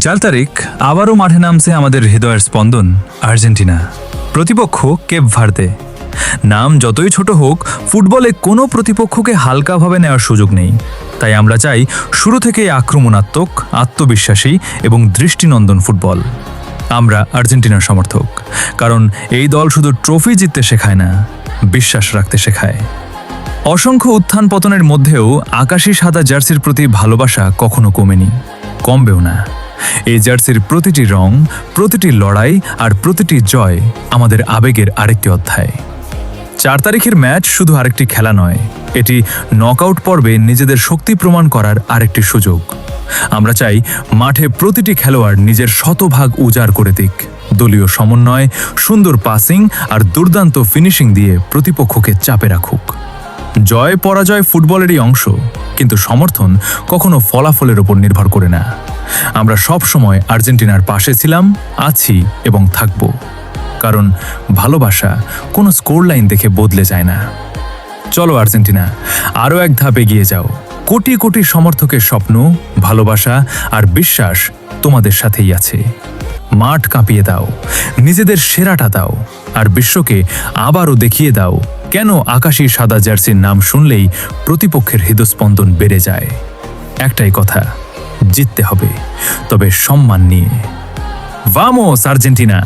4 তারিখ আবারও মাঠে নামছে আমাদের হৃদয়ের স্পন্দন আর্জেন্টিনা। প্রতিপক্ষ কেপ ভার্দে। নাম যতই ছোট হোক, ফুটবলে কোনো প্রতিপক্ষকে হালকাভাবে নেওয়ার সুযোগ নেই। তাই আমরা চাই শুরু থেকেই আক্রমণাত্মক, আত্মবিশ্বাসী এবং দৃষ্টিনন্দন ফুটবল। আমরা আর্জেন্টিনার সমর্থক, কারণ এই দল শুধু ট্রফি জিততে শেখায় না, বিশ্বাস রাখতে শেখায়। অসংখ্য উত্থান পতনের মধ্যেও আকাশী সাদা জার্সির প্রতি ভালোবাসা কখনো কমেনি, কমবেও না। এই জার্সির প্রতিটি রং, প্রতিটি লড়াই আর প্রতিটি জয় আমাদের আবেগের আরেকটি অধ্যায়। 4 তারিখের ম্যাচ শুধু আরেকটি খেলা নয়, এটি নকআউট পর্বে নিজেদের শক্তি প্রমাণ করার আরেকটি সুযোগ। আমরা চাই মাঠে প্রতিটি খেলোয়াড় নিজের শতভাগ উজাড় করে দিক, দলীয় সমন্বয়, সুন্দর পাসিং আর দুর্দান্ত ফিনিশিং দিয়ে প্রতিপক্ষকে চাপে রাখুক। জয় পরাজয় ফুটবলেরই অংশ, কিন্তু সমর্থন কখনো ফলাফলের ওপর নির্ভর করে না। আমরা সব সময় আর্জেন্টিনার পাশে ছিলাম, আছি এবং থাকব, কারণ ভালোবাসা কোনো স্কোর লাইন দেখে বদলে যায় না। চলো আর্জেন্টিনা, আরও এক ধাপ এগিয়ে যাও। কোটি কোটি সমর্থকের স্বপ্ন, ভালোবাসা আর বিশ্বাস তোমাদের সাথেই আছে। মাঠ কাঁপিয়ে দাও, নিজেদের সেরাটা দাও, আর বিশ্বকে আবারও দেখিয়ে দাও কেন আকাশী সাদা জার্সির নাম শুনলেই প্রতিপক্ষের হৃদস্পন্দন বেড়ে যায়। একটাই কথা, জিততে হবে, তবে সম্মান নিয়ে। Vamos Argentina.